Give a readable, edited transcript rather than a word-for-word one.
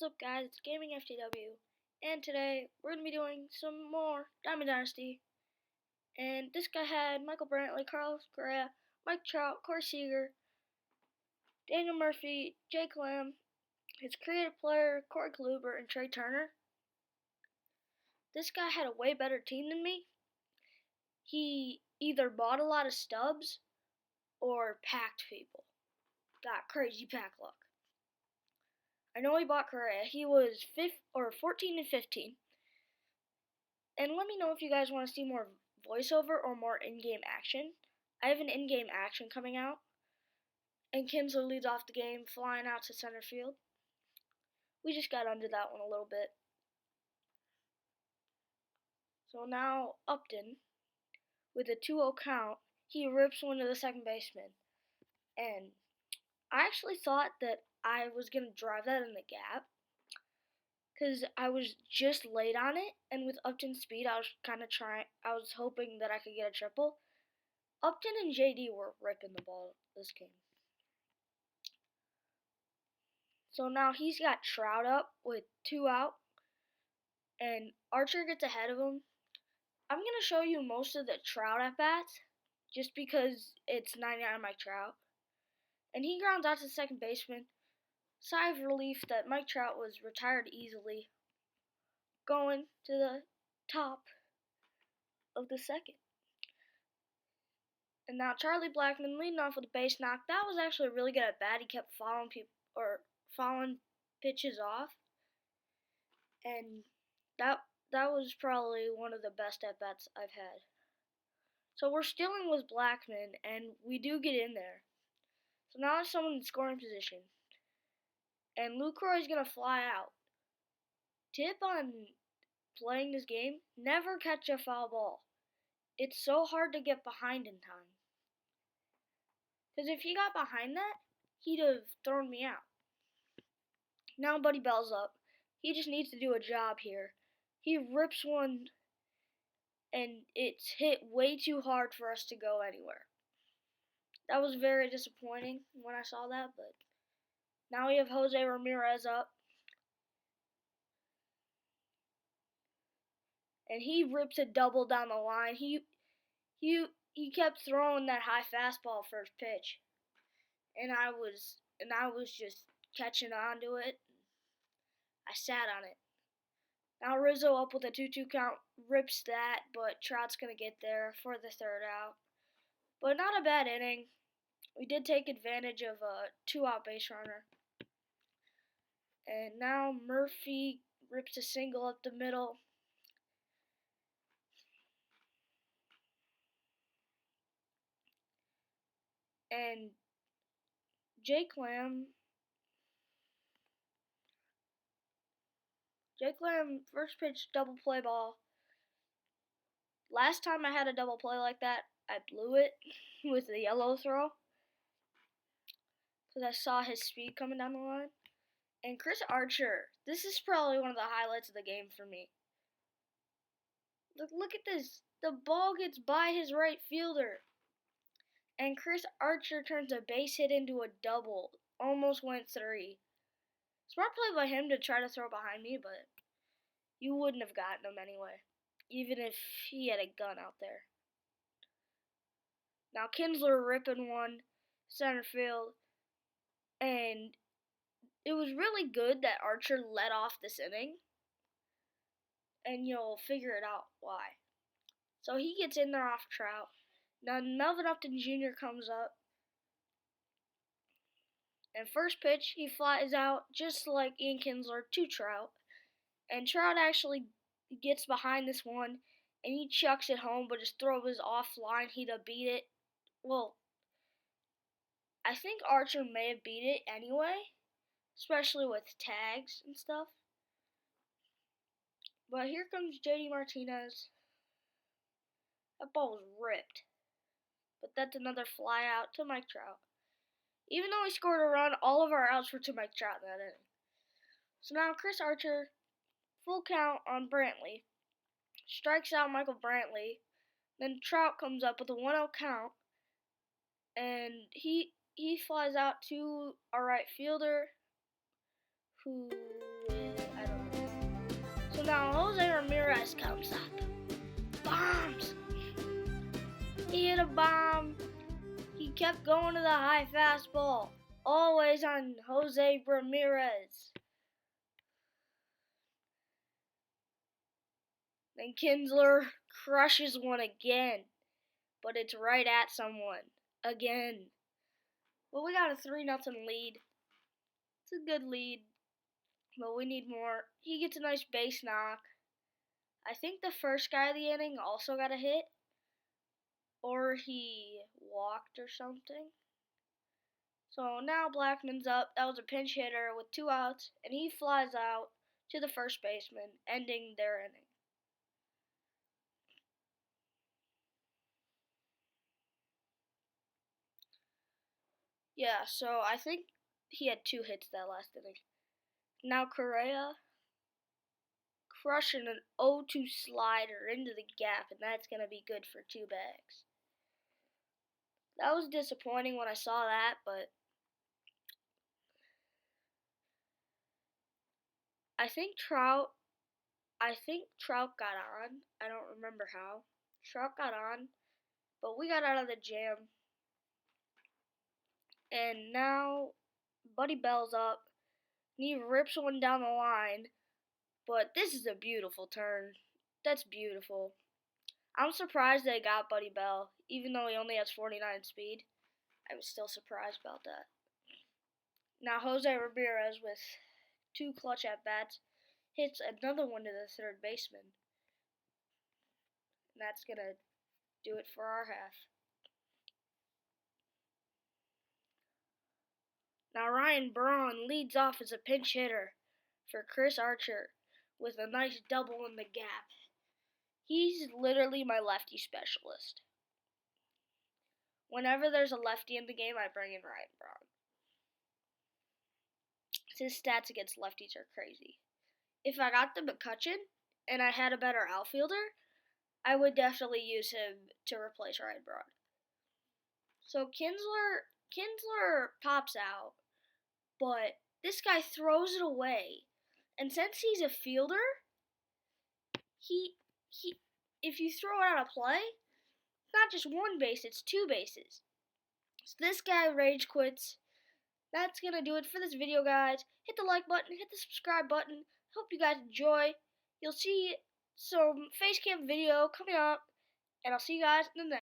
What's up, guys? It's Gaming FTW, and today we're going to be doing some more Diamond Dynasty. And this guy had Michael Brantley, Carlos Correa, Mike Trout, Corey Seager, Daniel Murphy, Jake Lamb, his creative player, Corey Kluber, and Trey Turner. This guy had a way better team than me. He either bought a lot of stubs or packed people. Got crazy pack luck. I know he bought Correa. He was 14 and 15. And let me know if you guys want to see more voiceover or more in-game action. I have an in-game action coming out. And Kinsler leads off the game, flying out to center field. We just got under that one a little bit. So now Upton, with a 2-0 count, he rips one to the second baseman. And I actually thought that I was going to drive that in the gap, because I was just late on it, and with Upton's speed, I was hoping that I could get a triple. Upton and JD were ripping the ball this game. So now he's got Trout up with 2 out, and Archer gets ahead of him. I'm going to show you most of the Trout at-bats, just because it's 99 Mike Trout. And he grounds out to the second baseman. Sigh of relief that Mike Trout was retired easily, going to the top of the second. And now Charlie Blackmon leading off with a base knock. That was actually really good at bat. He kept fouling pitches off, and that was probably one of the best at bats I've had. So we're stealing with Blackmon, and we do get in there. So now there's someone in scoring position. And Lucroy is going to fly out. Tip on playing this game, never catch a foul ball. It's so hard to get behind in time. Because if he got behind that, he'd have thrown me out. Now Buddy Bell's up. He just needs to do a job here. He rips one, and it's hit way too hard for us to go anywhere. That was very disappointing when I saw that, but now we have Jose Ramirez up. And he rips a double down the line. He kept throwing that high fastball first pitch. And I was just catching on to it. I sat on it. Now Rizzo up with a 2-2 count, rips that, but Trout's going to get there for the third out. But not a bad inning. We did take advantage of a 2-out base runner. And now Murphy rips a single up the middle. And Jake Lamb, first pitch double play ball. Last time I had a double play like that, I blew it with the yellow throw, because I saw his speed coming down the line. And Chris Archer, this is probably one of the highlights of the game for me. Look at this. The ball gets by his right fielder. And Chris Archer turns a base hit into a double. Almost went 3. Smart play by him to try to throw behind me, but you wouldn't have gotten him anyway, even if he had a gun out there. Now Kinsler ripping one center field, and it was really good that Archer led off this inning, and you'll figure it out why. So he gets in there off Trout. Now Melvin Upton Jr. comes up, and first pitch he flies out just like Ian Kinsler to Trout, and Trout actually gets behind this one, and he chucks it home, but his throw was offline. He'd have beat it. Well, I think Archer may have beat it anyway, especially with tags and stuff. But here comes JD Martinez. That ball was ripped. But that's another fly out to Mike Trout. Even though he scored a run, all of our outs were to Mike Trout in that inning. So now Chris Archer, full count on Brantley, strikes out Michael Brantley. Then Trout comes up with a 1-0 count, and he flies out to our right fielder, who So now Jose Ramirez comes up. Bombs! He hit a bomb. He kept going to the high fastball. Always on Jose Ramirez. Then Kinsler crushes one again. But it's right at someone. Again. Well, we got a 3-0 lead. It's a good lead. But we need more. He gets a nice base knock. I think the first guy of the inning also got a hit. Or he walked or something. So now Blackmon's up. That was a pinch hitter with 2 outs. And he flies out to the first baseman, ending their inning. Yeah, so I think he had 2 hits that last inning. Now Correa crushing an 0-2 slider into the gap, and that's going to be good for 2 bags. That was disappointing when I saw that, but I think Trout got on. I don't remember how. Trout got on, but we got out of the jam. And now Buddy Bell's up. And he rips one down the line. But this is a beautiful turn. That's beautiful. I'm surprised they got Buddy Bell, even though he only has 49 speed. I was still surprised about that. Now Jose Ramirez with 2 clutch at-bats hits another one to the third baseman. And that's going to do it for our half. Now Ryan Braun leads off as a pinch hitter for Chris Archer with a nice double in the gap. He's literally my lefty specialist. Whenever there's a lefty in the game, I bring in Ryan Braun. His stats against lefties are crazy. If I got the McCutchen and I had a better outfielder, I would definitely use him to replace Ryan Braun. So Kinsler pops out, but this guy throws it away. And since he's a fielder, if you throw it out of play, it's not just 1 base, it's 2 bases. So this guy rage quits. That's going to do it for this video, guys. Hit the like button, hit the subscribe button. Hope you guys enjoy. You'll see some face cam video coming up, and I'll see you guys in the next